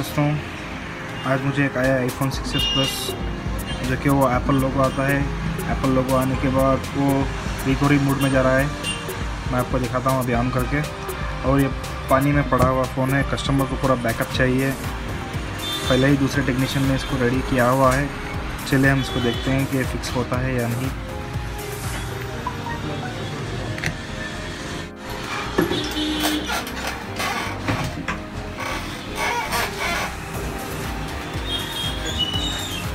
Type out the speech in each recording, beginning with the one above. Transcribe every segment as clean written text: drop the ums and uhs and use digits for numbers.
दोस्तों, आज मुझे एक आया iPhone 6s Plus, जो कि वो एप्पल लोगो आता है। एप्पल लोगो आने के बाद वो रिकवरी मोड में जा रहा है। मैं आपको दिखाता हूँ अभी ऑन करके। और ये पानी में पड़ा हुआ फ़ोन है। कस्टमर को पूरा बैकअप चाहिए। पहले ही दूसरे टेक्नीशियन ने इसको रेडी किया हुआ है। चलिए हम इसको देखते हैं कि फिक्स होता है या नहीं।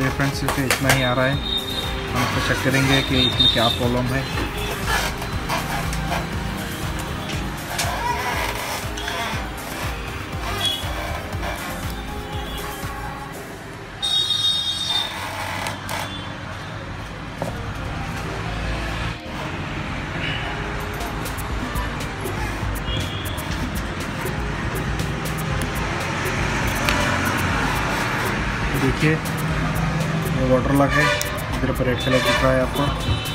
ये फ्रेंड्स इसे इतना ही आ रहा है। हम इसको चेक करेंगे कि इसमें क्या प्रॉब्लम है। देखिए ये वाटर लॉक है, इधर पर रेड कलर दिख रहा है आपको।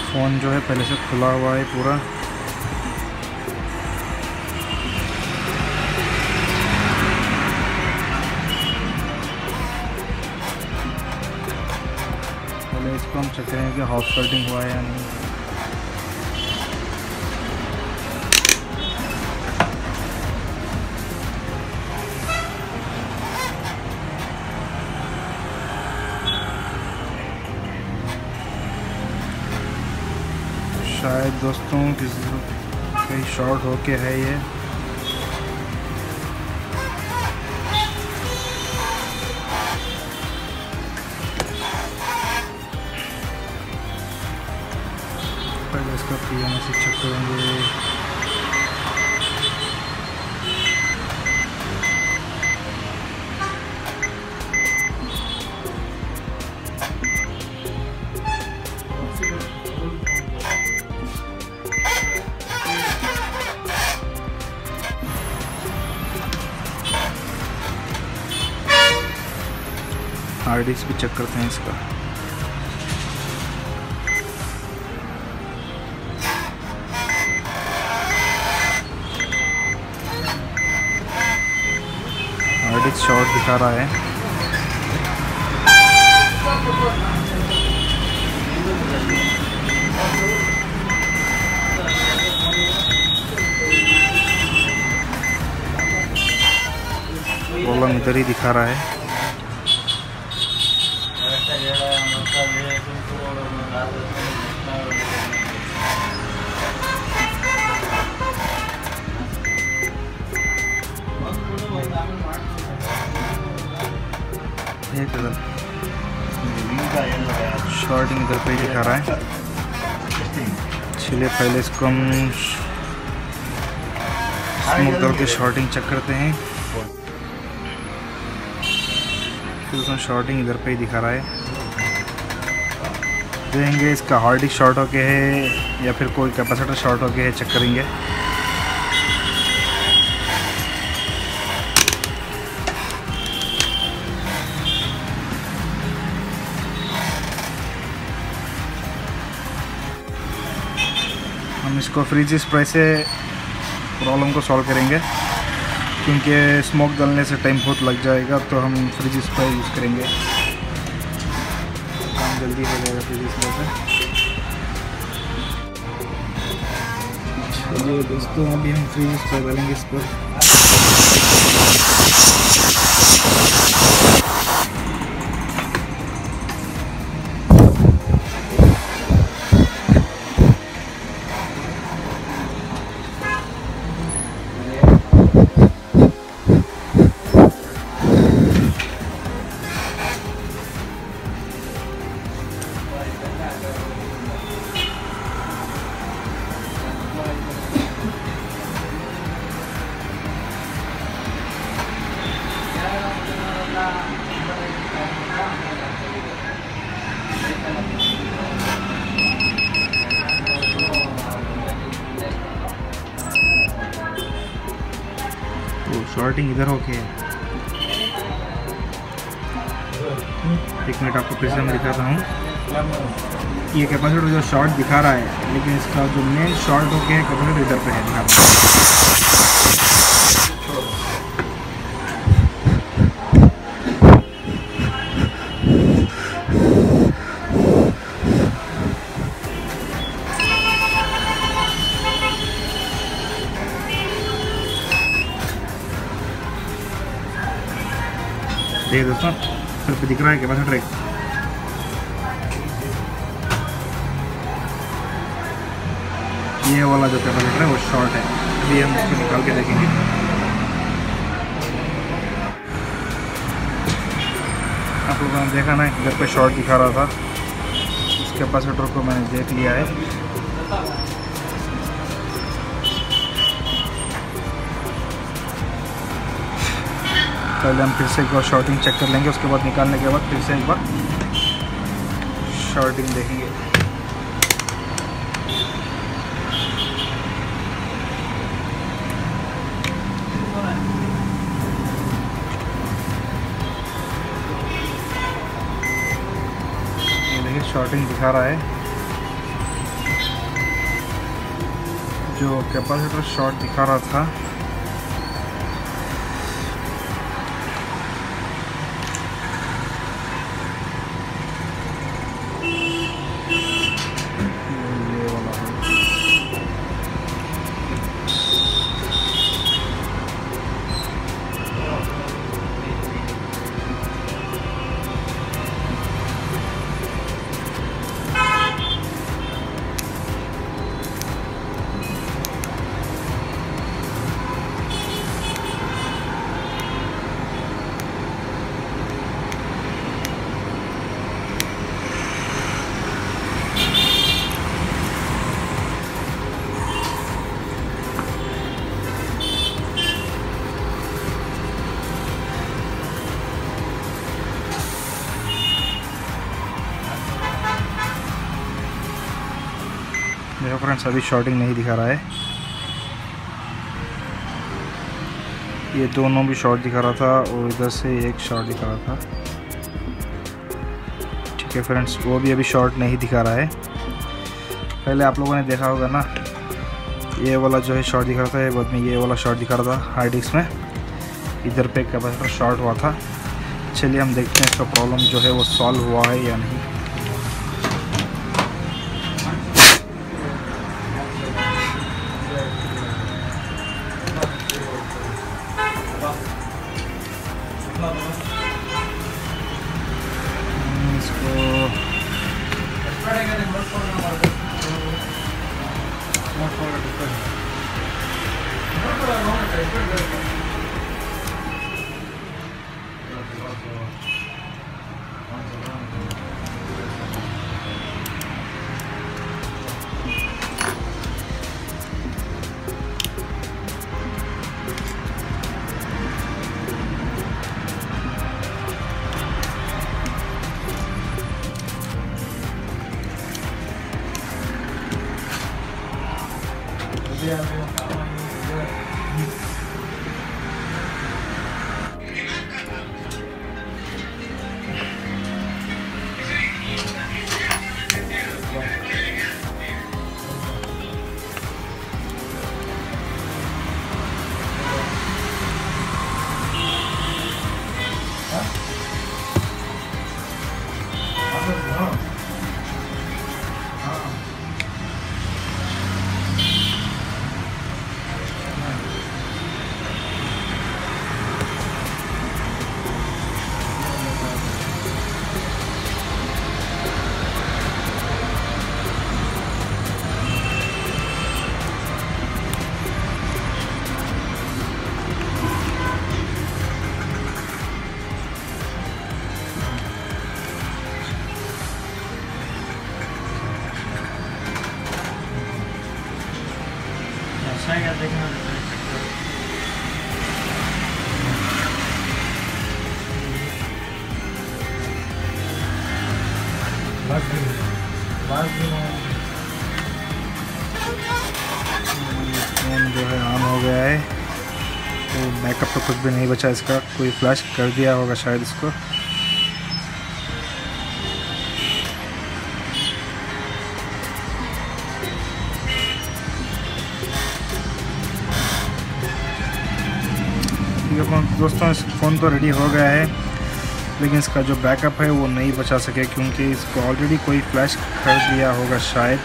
फ़ोन जो है पहले से खुला हुआ है पूरा। पहले इसको हम चेक करेंगे कि हॉट स्टार्टिंग हुआ है या नहीं। शायद दोस्तों किसी कहीं शॉर्ट होके है ये। पहले इसका PMS चेक करेंगे। हार्ड डिस्क भी चेक करते हैं इसका। हार्ड डिस्क शॉर्ट दिखा रहा है। प्रॉब्लम इधर ही दिखा रहा है। शॉर्टिंग इधर पे दिखा रहा है। चलिए पहले इसको हम स्मोक करके शॉर्टिंग चेक करते हैं। फिर उसमें शॉर्टिंग इधर पे ही दिखा रहा है। देखेंगे इसका हार्ड डिस्क शॉर्ट होके है या फिर कोई कैपेसिटर शॉर्ट होके है, चेक करेंगे। हम इसको फ्रीज स्प्रे से प्रॉब्लम को सॉल्व करेंगे, क्योंकि स्मोक डालने से टाइम बहुत लग जाएगा। तो हम फ्रीज स्प्रे यूज़ करेंगे, काम जल्दी हो जाएगा फ्रीज स्प्रे से। चलिए दोस्तों, अभी हम फ्रीज स्प्रे डालेंगे इस पर। शॉर्टिंग इधर होके है। एक मिनट आपको फिर से मैं दिखाता हूँ। ये कैपेसिटर जो शॉर्ट दिखा रहा है, लेकिन इसका जो मेन शॉर्ट होके है कैपेसिटर इधर पे है। दिखा देखिए दोस्तों, सिर्फ दिख रहा है कैपेसिटर एक। ये वाला जो कैपेसिटर है वो शॉर्ट है। अभी हम इसको निकाल के देखेंगे। आप लोगों ने देखा ना, इधर पे शॉर्ट दिखा रहा था। इस कैपेसिटर को मैंने देख लिया है। पहले हम फिर से एक बार शॉर्टिंग चेक कर लेंगे, उसके बाद निकालने के बाद फिर से एक बार शॉर्टिंग देखेंगे। ये देखिए शॉर्टिंग दिखा रहा है। जो कैपेसिटर शॉर्ट दिखा रहा था देखो फ्रेंड्स, अभी शॉर्टिंग नहीं दिखा रहा है। ये दोनों भी शॉर्ट दिखा रहा था और इधर से एक शॉर्ट दिखा रहा था। ठीक है फ्रेंड्स, वो भी अभी शॉर्ट नहीं दिखा रहा है। पहले आप लोगों ने देखा होगा ना, ये वाला जो है शॉर्ट दिखा रहा था, बाद में ये वाला शॉर्ट दिखा रहा था हार्ड डिस्क में। इधर पे कैपेसिटर शॉर्ट हुआ था। चलिए हम देखते हैं इसका प्रॉब्लम जो है वो सॉल्व हुआ है या नहीं। फोन जो है ऑन हो गया है। तो बैकअप तो कुछ भी नहीं बचा इसका, कोई फ्लैश कर दिया होगा शायद इसको। दोस्तों इस फ़ोन तो रेडी हो गया है, लेकिन इसका जो बैकअप है वो नहीं बचा सके क्योंकि इसको ऑलरेडी कोई फ्लैश कर दिया होगा शायद।